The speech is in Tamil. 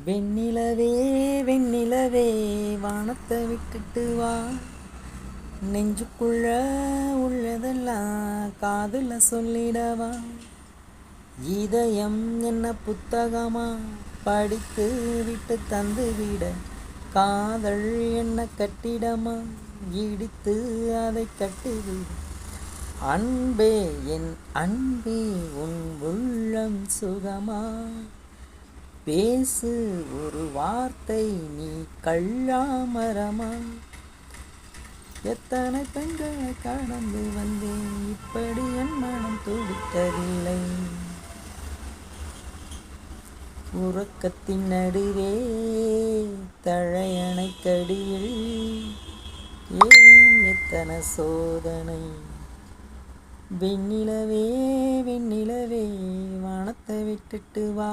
வெண்ணிலவே வெண்ணிலவே வானத்தை விட்டுட்டு வா, நெஞ்சுக்குள்ள உள்ளதெல்லாம் காதுல சொல்லிடவா. இதயம் என்ன புத்தகமா, படித்து விட்டு தந்து விட, காதல் என்ன கட்டிடமா, இடித்து அதை கட்டிவிட. அன்பே என் அன்பே உன் உள்ளம் சுகமா, பேசு ஒரு வார்த்தை நீ கள்ளாமரமா. எத்தனை பெண்களை கடந்து வந்தேன், இப்படி என் மனம் துடித்ததில்லை. உறக்கத்தின் நடுவே தழையணை கடியில் ஏன் எத்தனை சோதனை. வெண்ணிலவே வெண்ணிலவே வானத்தை விட்டுட்டு வா.